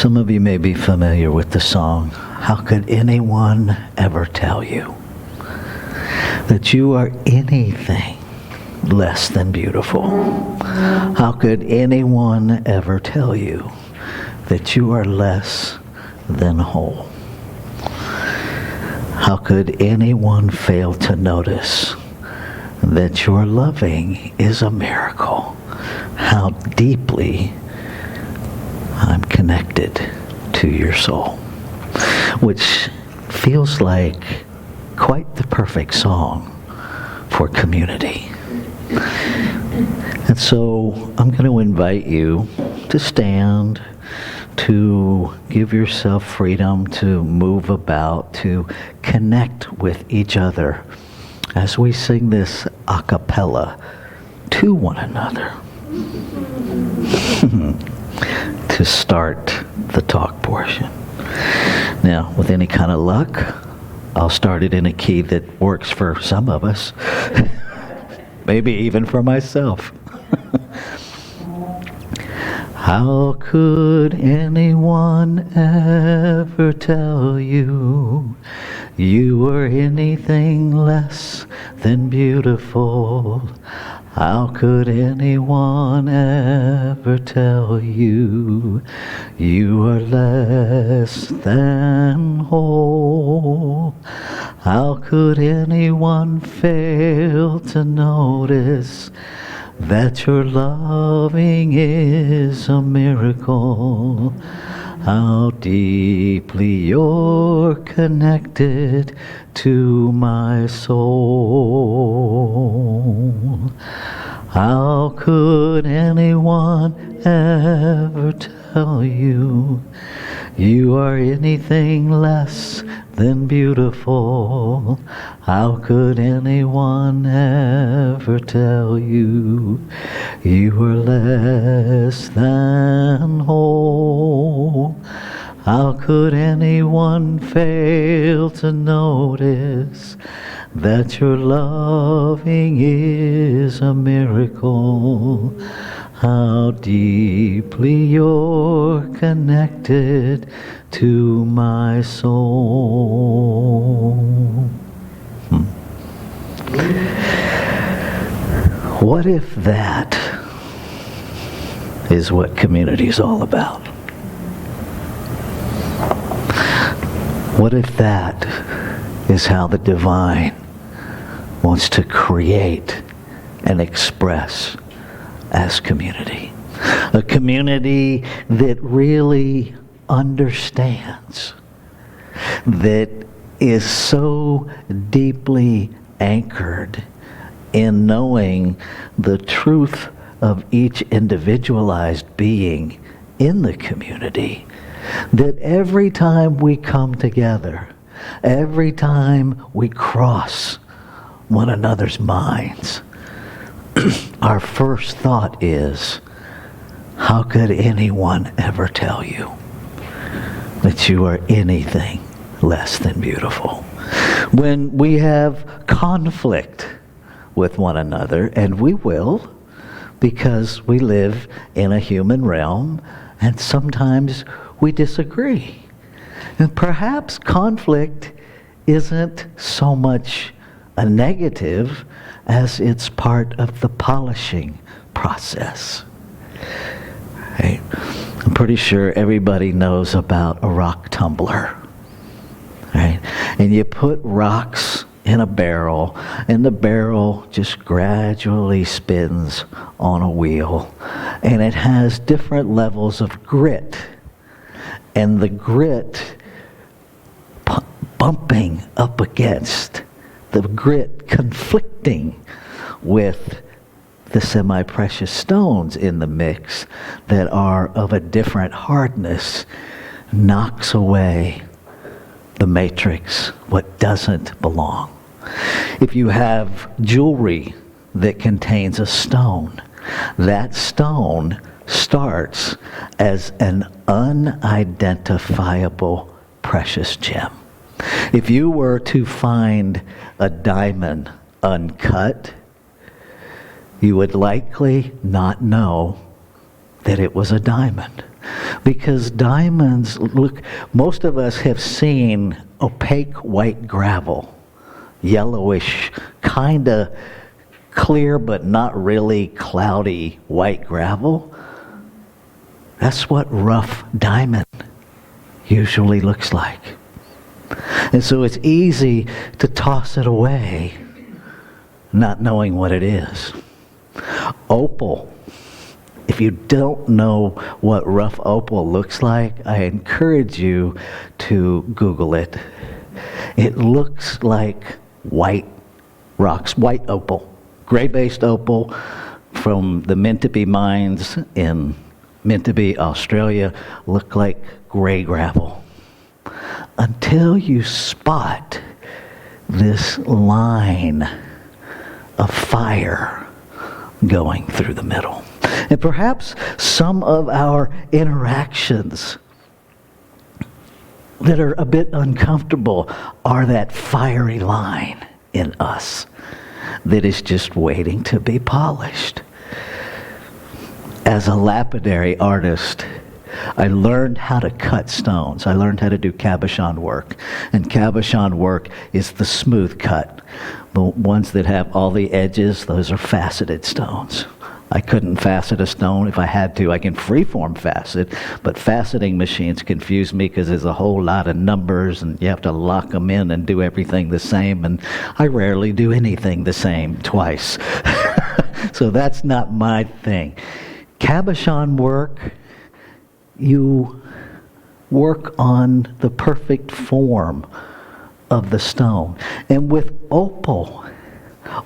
Some of you may be familiar with the song, "How could anyone ever tell you that you are anything less than beautiful? How could anyone ever tell you that you are less than whole? How could anyone fail to notice that your loving is a miracle? How deeply I'm connected to your soul," which feels like quite the perfect song for community. And so I'm going to invite you to stand, to give yourself freedom to move about, to connect with each other as we sing this a cappella to one another. To start the talk portion. Now, with any kind of luck, I'll start it in a key that works for some of us, maybe even for myself. How could anyone ever tell you you were anything less than beautiful? How could anyone ever tell you you are less than whole? How could anyone fail to notice that your loving is a miracle? How deeply you're connected to my soul. How could anyone ever tell you you are anything less than beautiful? How could anyone ever tell you you are less than whole? How could anyone fail to notice that your loving is a miracle? How deeply you're connected to my soul. What if that is what community is all about? What if that is how the divine wants to create and express as community? A community that really understands, that is so deeply anchored in knowing the truth of each individualized being in the community, that every time we come together, every time we cross one another's minds, our first thought is, how could anyone ever tell you that you are anything less than beautiful? When we have conflict with one another, and we will, because we live in a human realm, and sometimes we disagree. And perhaps conflict isn't so much a negative as it's part of the polishing process. Right? I'm pretty sure everybody knows about a rock tumbler. Right? And you put rocks in a barrel, and the barrel just gradually spins on a wheel, and it has different levels of grit, and the grit bumping up against, the grit conflicting with the semi-precious stones in the mix that are of a different hardness, knocks away the matrix, what doesn't belong. If you have jewelry that contains a stone, that stone starts as an unidentifiable precious gem. If you were to find a diamond uncut, you would likely not know that it was a diamond. Because diamonds, look, most of us have seen opaque white gravel, yellowish, kind of clear but not really cloudy white gravel. That's what rough diamond usually looks like. And so it's easy to toss it away, not knowing what it is. Opal. If you don't know what rough opal looks like, I encourage you to Google it. It looks like white rocks, white opal, gray-based opal from the Mintabee mines in Mintabee, Australia, look like gray gravel. Until you spot this line of fire going through the middle. And perhaps some of our interactions that are a bit uncomfortable are that fiery line in us that is just waiting to be polished. As a lapidary artist, I learned how to cut stones. I learned how to do cabochon work. And cabochon work is the smooth cut. The ones that have all the edges, those are faceted stones. I couldn't facet a stone if I had to. I can freeform facet, but faceting machines confuse me because there's a whole lot of numbers and you have to lock them in and do everything the same, and I rarely do anything the same twice. So that's not my thing. Cabochon work, you work on the perfect form of the stone. And with opal,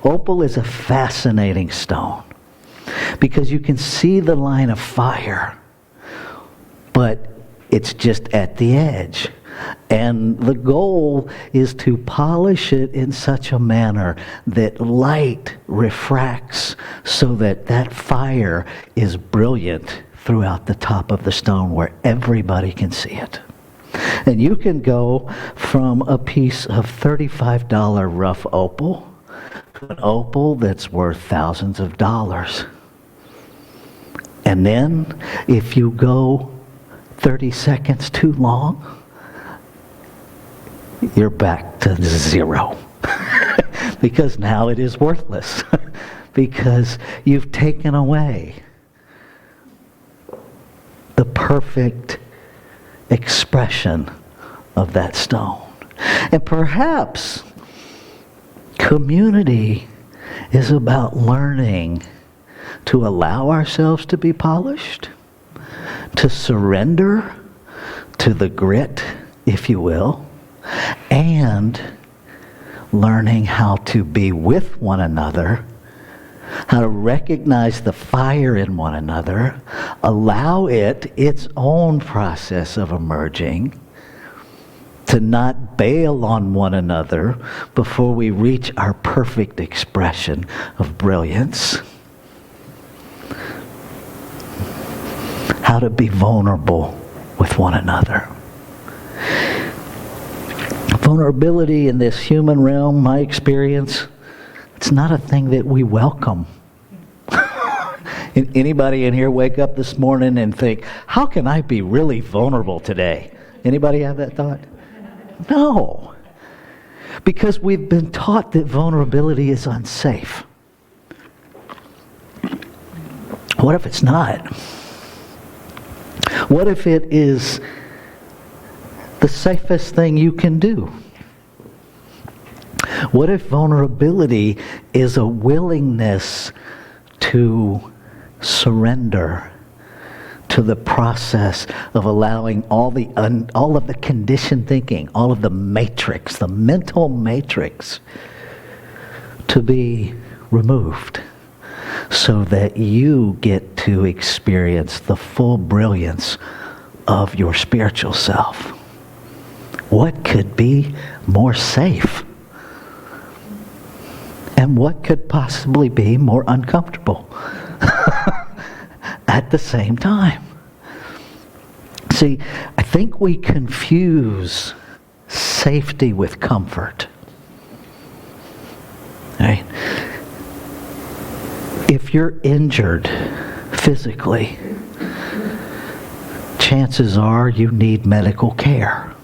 opal is a fascinating stone because you can see the line of fire, but it's just at the edge. And the goal is to polish it in such a manner that light refracts so that that fire is brilliant throughout the top of the stone where everybody can see it. And you can go from a piece of $35 rough opal to an opal that's worth thousands of dollars. And then if you go 30 seconds too long, you're back to zero. Because now it is worthless. Because you've taken away the perfect expression of that stone. And perhaps community is about learning to allow ourselves to be polished, to surrender to the grit, if you will, and learning how to be with one another, how to recognize the fire in one another, allow it its own process of emerging, to not bail on one another before we reach our perfect expression of brilliance. How to be vulnerable with one another. Vulnerability in this human realm, my experience, it's not a thing that we welcome. Anybody in here wake up this morning and think, how can I be really vulnerable today? Anybody have that thought? No. Because we've been taught that vulnerability is unsafe. What if it's not? What if it is the safest thing you can do? What if vulnerability is a willingness to surrender to the process of allowing all of the conditioned thinking, all of the matrix, the mental matrix, to be removed so that you get to experience the full brilliance of your spiritual self? What could be more safe? And what could possibly be more uncomfortable at the same time? See, I think we confuse safety with comfort. Right? If you're injured physically, chances are you need medical care.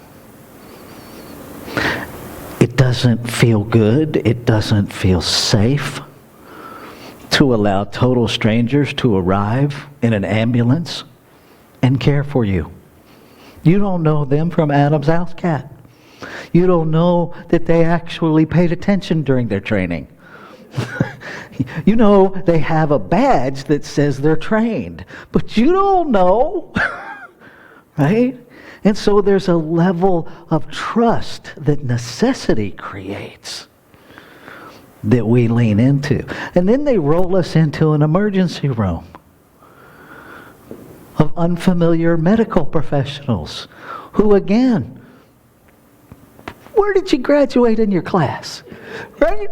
It doesn't feel good. It doesn't feel safe to allow total strangers to arrive in an ambulance and care for you. You don't know them from Adam's house cat. You don't know that they actually paid attention during their training. You know they have a badge that says they're trained, but you don't know, right? And so there's a level of trust that necessity creates that we lean into. And then they roll us into an emergency room of unfamiliar medical professionals who, again, where did you graduate in your class? Right?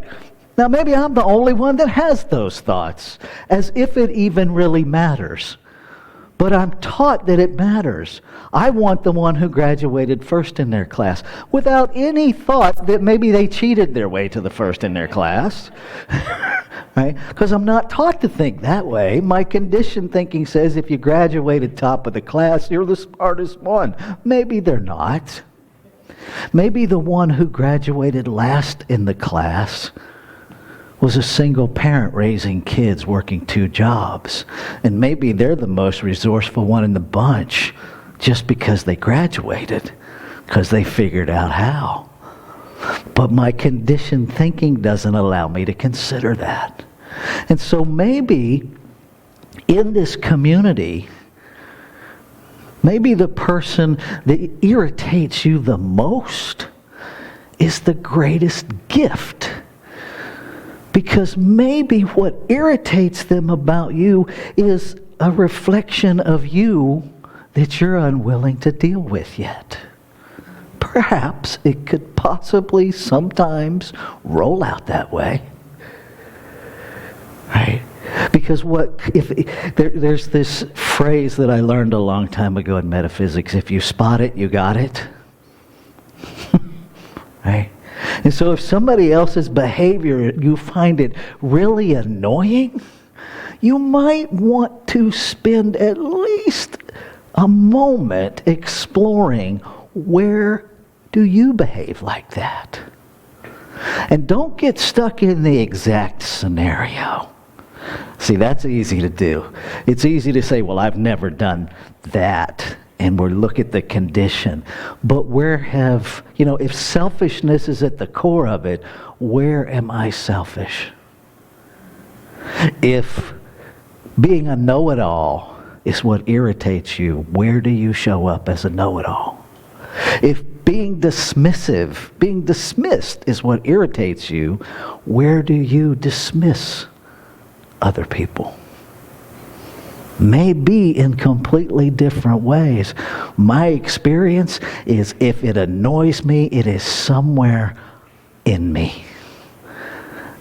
Now, maybe I'm the only one that has those thoughts, as if it even really matters. But I'm taught that it matters. I want the one who graduated first in their class, without any thought that maybe they cheated their way to the first in their class. Right? Because I'm not taught to think that way. My conditioned thinking says if you graduated top of the class, you're the smartest one. Maybe they're not. Maybe the one who graduated last in the class was a single parent raising kids, working 2 jobs. And maybe they're the most resourceful one in the bunch just because they graduated, because they figured out how. But my conditioned thinking doesn't allow me to consider that. And so maybe in this community, maybe the person that irritates you the most is the greatest gift. Because maybe what irritates them about you is a reflection of you that you're unwilling to deal with yet. Perhaps it could possibly sometimes roll out that way. Right? Because there's this phrase that I learned a long time ago in metaphysics: if you spot it, you got it. Right? And so if somebody else's behavior, you find it really annoying, you might want to spend at least a moment exploring, where do you behave like that? And don't get stuck in the exact scenario. See, that's easy to do. It's easy to say, well, I've never done that. And we'll look at the condition. But if selfishness is at the core of it, where am I selfish? If being a know-it-all is what irritates you, where do you show up as a know-it-all? If being dismissed is what irritates you, where do you dismiss other people? May be in completely different ways. My experience is if it annoys me, it is somewhere in me.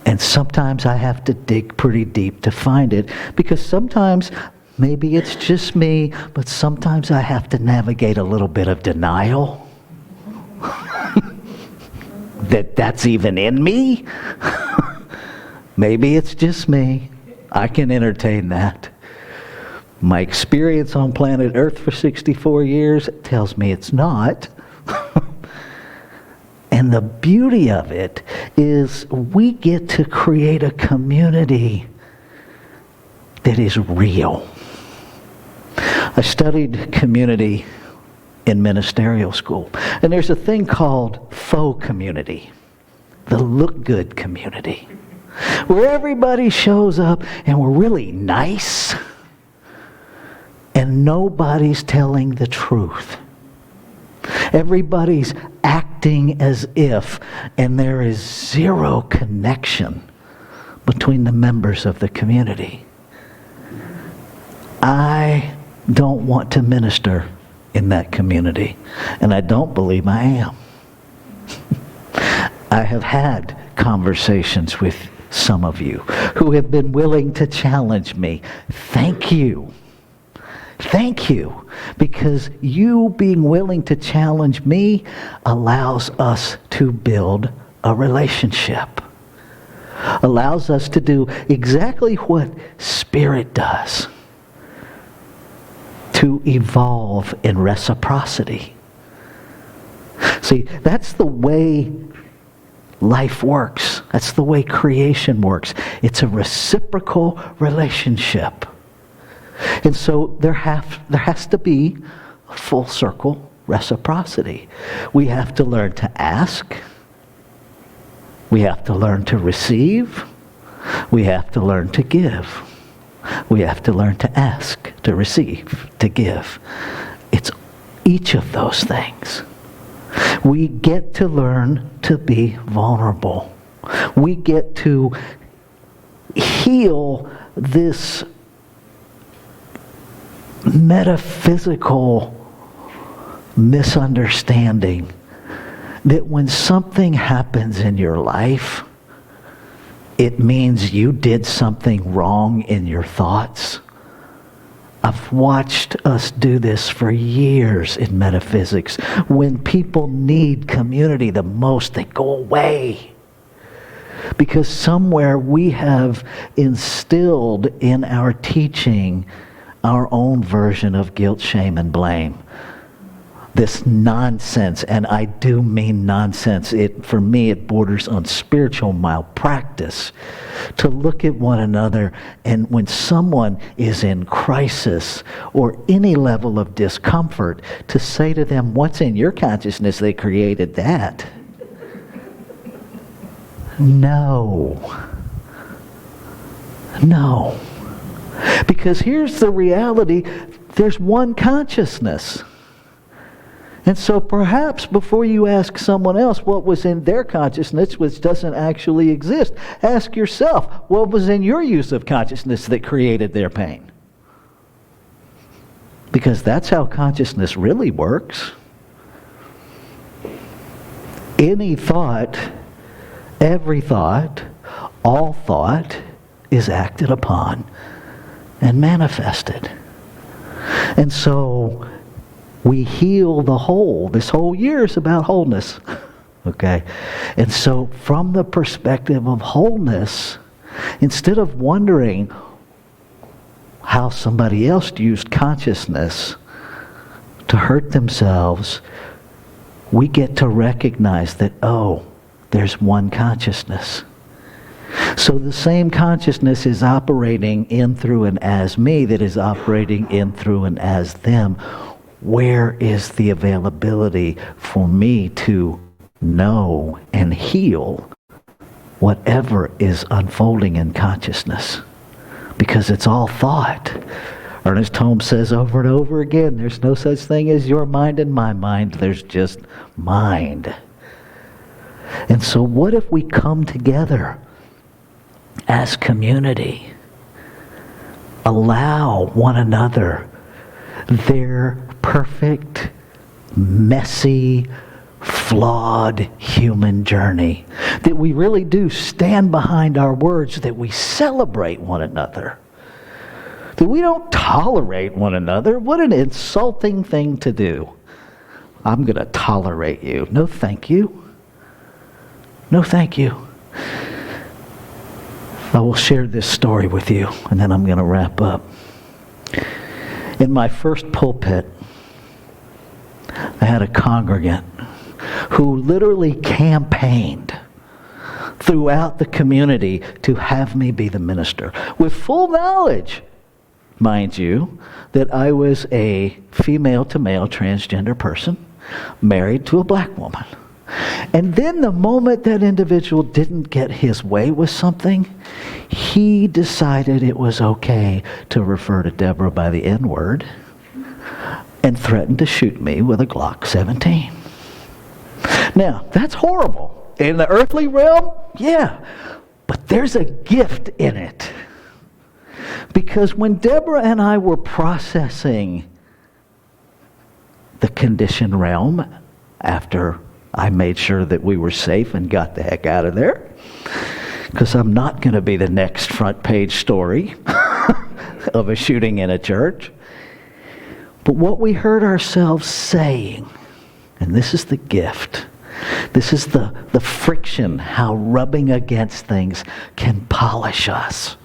And sometimes I have to dig pretty deep to find it, because sometimes maybe it's just me, but sometimes I have to navigate a little bit of denial that's even in me. Maybe it's just me. I can entertain that. My experience on planet Earth for 64 years tells me it's not. And the beauty of it is we get to create a community that is real. I studied community in ministerial school, and there's a thing called faux community, the look-good community, where everybody shows up and we're really nice, and nobody's telling the truth. Everybody's acting as if, and there is zero connection between the members of the community. I don't want to minister in that community, and I don't believe I am. I have had conversations with some of you who have been willing to challenge me. Thank you. Thank you, because you being willing to challenge me allows us to build a relationship. Allows us to do exactly what Spirit does. to evolve in reciprocity. See, that's the way life works. That's the way creation works. It's a reciprocal relationship. And so there has to be a full circle reciprocity. We have to learn to ask. We have to learn to receive. We have to learn to give. We have to learn to ask, to receive, to give. It's each of those things. We get to learn to be vulnerable. We get to heal this metaphysical misunderstanding that when something happens in your life, it means you did something wrong in your thoughts. I've watched us do this for years in metaphysics. When people need community the most, they go away. Because somewhere we have instilled in our teaching our own version of guilt, shame, and blame. This nonsense, and I do mean nonsense. For me, it borders on spiritual malpractice. To look at one another, and when someone is in crisis or any level of discomfort, to say to them, "What's in your consciousness that created that?" No. Because here's the reality. There's one consciousness. And so perhaps before you ask someone else what was in their consciousness, which doesn't actually exist, ask yourself, what was in your use of consciousness that created their pain? Because that's how consciousness really works. Any thought, every thought, all thought is acted upon and manifested. And so we heal the whole. This whole year is about wholeness. Okay? And so from the perspective of wholeness, instead of wondering how somebody else used consciousness to hurt themselves, we get to recognize that, there's one consciousness. So the same consciousness is operating in, through, and as me that is operating in, through, and as them. Where is the availability for me to know and heal whatever is unfolding in consciousness? Because it's all thought. Ernest Holmes says over and over again, there's no such thing as your mind and my mind. There's just mind. And so what if we come together as community, allow one another their perfect, messy, flawed human journey, that we really do stand behind our words, that we celebrate one another, that we don't tolerate one another. What an insulting thing to do. I'm going to tolerate you. No, thank you. No, thank you. I will share this story with you, and then I'm going to wrap up. In my first pulpit, I had a congregant who literally campaigned throughout the community to have me be the minister, with full knowledge, mind you, that I was a female-to-male transgender person married to a black woman. And then the moment that individual didn't get his way with something, he decided it was okay to refer to Deborah by the N-word and threatened to shoot me with a Glock 17. Now, that's horrible. In the earthly realm, yeah. But there's a gift in it. Because when Deborah and I were processing the conditioned realm after I made sure that we were safe and got the heck out of there, because I'm not going to be the next front page story of a shooting in a church. But what we heard ourselves saying, and this is the gift, this is the friction, how rubbing against things can polish us,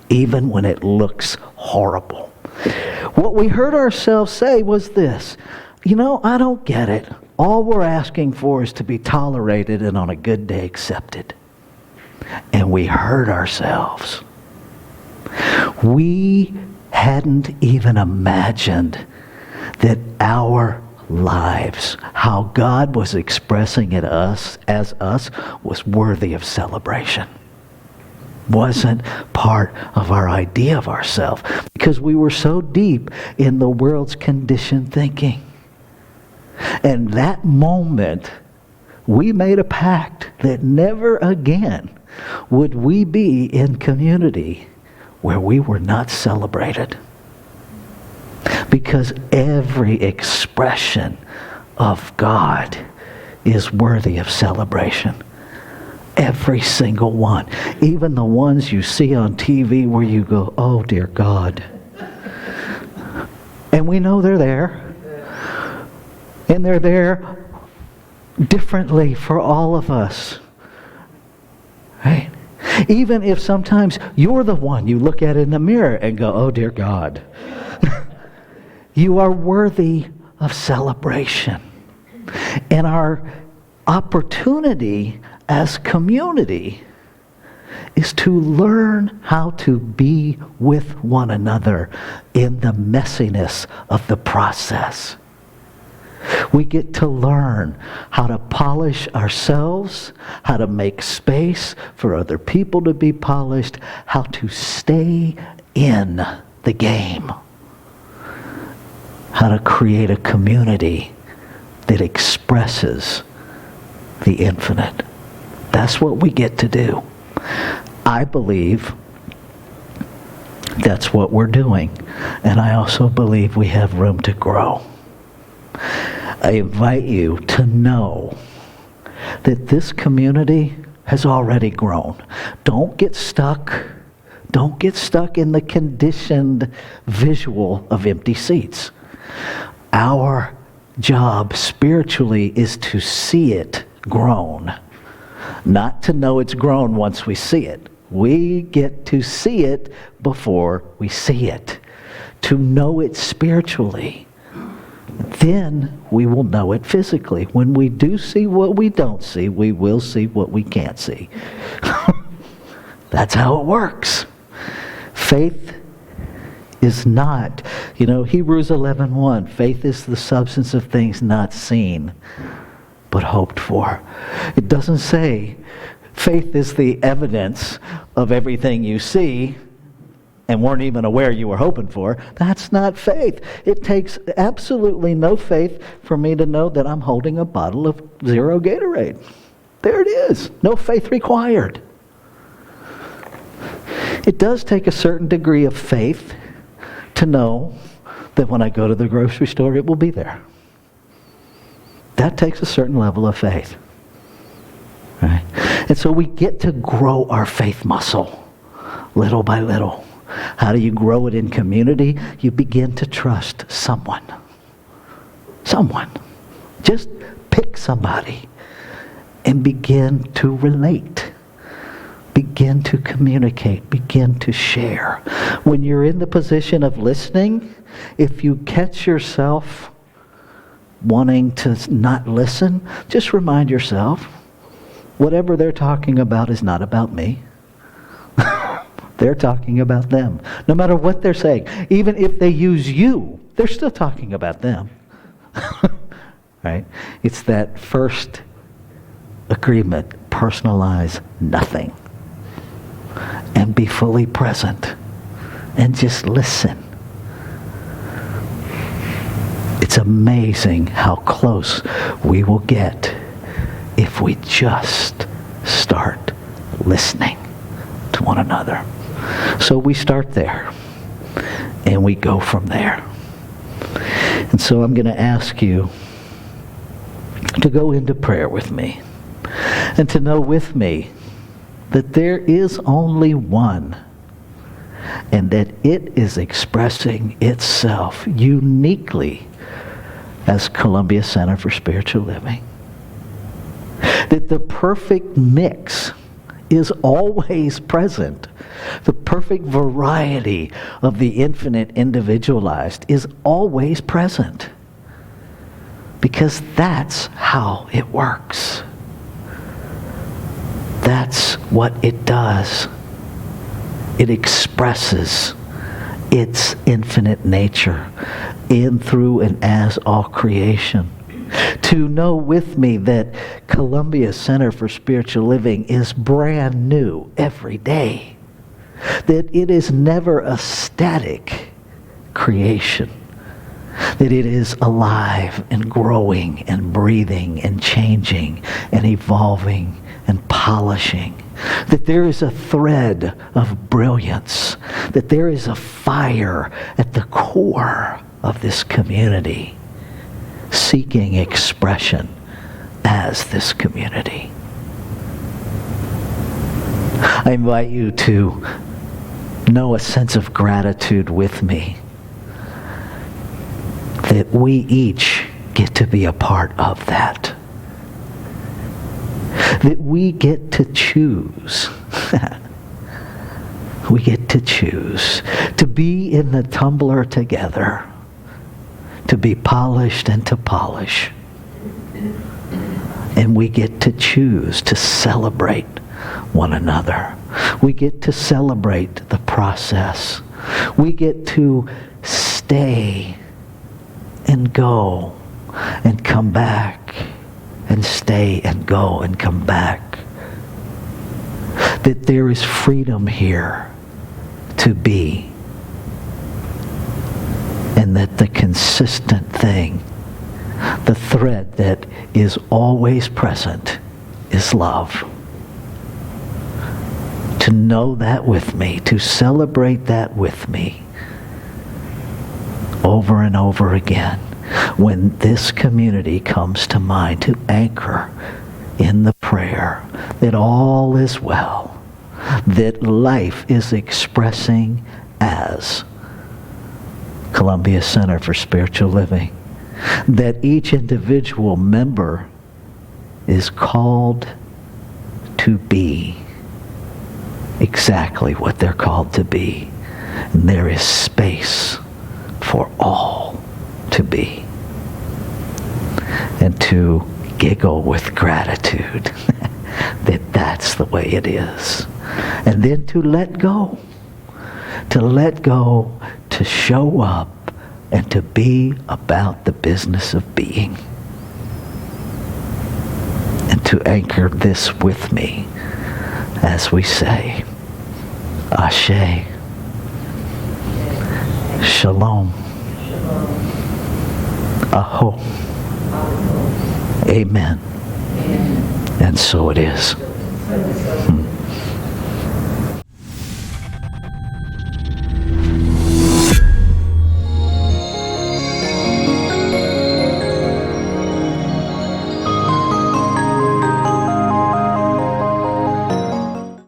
even when it looks horrible. What we heard ourselves say was this: I don't get it. All we're asking for is to be tolerated and on a good day accepted. And we heard ourselves. We hadn't even imagined that our lives, how God was expressing it as us, was worthy of celebration. Wasn't part of our idea of ourselves, because we were so deep in the world's conditioned thinking. And that moment, we made a pact that never again would we be in community where we were not celebrated. Because every expression of God is worthy of celebration. Every single one. Even the ones you see on TV where you go, oh dear God. And we know they're there. And they're there differently for all of us. Right? Even if sometimes you're the one you look at in the mirror and go, oh dear God. You are worthy of celebration. And our opportunity as community is to learn how to be with one another in the messiness of the process. We get to learn how to polish ourselves, how to make space for other people to be polished, how to stay in the game, how to create a community that expresses the infinite. That's what we get to do. I believe that's what we're doing. And I also believe we have room to grow. I invite you to know that this community has already grown. Don't get stuck. Don't get stuck in the conditioned visual of empty seats. Our job spiritually is to see it grown. Not to know it's grown once we see it. We get to see it before we see it. To know it spiritually. Then we will know it physically. When we do see what we don't see, we will see what we can't see. That's how it works. Faith is not, Hebrews 11:1, faith is the substance of things not seen, but hoped for. It doesn't say faith is the evidence of everything you see and weren't even aware you were hoping for. That's not faith. It takes absolutely no faith for me to know that I'm holding a bottle of Zero Gatorade. There it is. No faith required. It does take a certain degree of faith to know that when I go to the grocery store, it will be there. That takes a certain level of faith. Right? And so we get to grow our faith muscle little by little. How do you grow it in community? You begin to trust someone. Someone. Just pick somebody and begin to relate. Begin to communicate. Begin to share. When you're in the position of listening, if you catch yourself wanting to not listen, just remind yourself, whatever they're talking about is not about me. They're talking about them. No matter what they're saying, even if they use you, they're still talking about them. Right? It's that first agreement, personalize nothing. And be fully present. And just listen. It's amazing how close we will get if we just start listening to one another. So we start there, and we go from there. And so I'm going to ask you to go into prayer with me, and to know with me that there is only one, and that it is expressing itself uniquely as Columbia Center for Spiritual Living. That the perfect mix is always present. The perfect variety of the infinite individualized is always present. Because that's how it works. That's what it does. It expresses its infinite nature in, through, and as all creation. To know with me that Columbia Center for Spiritual Living is brand new every day. That it is never a static creation. That it is alive and growing and breathing and changing and evolving and polishing. That there is a thread of brilliance. That there is a fire at the core of this community, seeking expression as this community. I invite you to know a sense of gratitude with me that we each get to be a part of that. That we get to choose. We get to choose to be in the tumbler together, to be polished and to polish. And we get to choose to celebrate one another. We get to celebrate the process. We get to stay and go and come back and stay and go and come back. That there is freedom here to be. And that the consistent thing, the thread that is always present, is love. To know that with me, to celebrate that with me over and over again when this community comes to mind, to anchor in the prayer that all is well, that life is expressing as Columbia Center for Spiritual Living, that each individual member is called to be exactly what they're called to be. And there is space for all to be. And to giggle with gratitude that that's the way it is. And then to let go. To let go, to show up, and to be about the business of being. And to anchor this with me as we say, Ashe, Shalom, Aho, Amen. And so it is.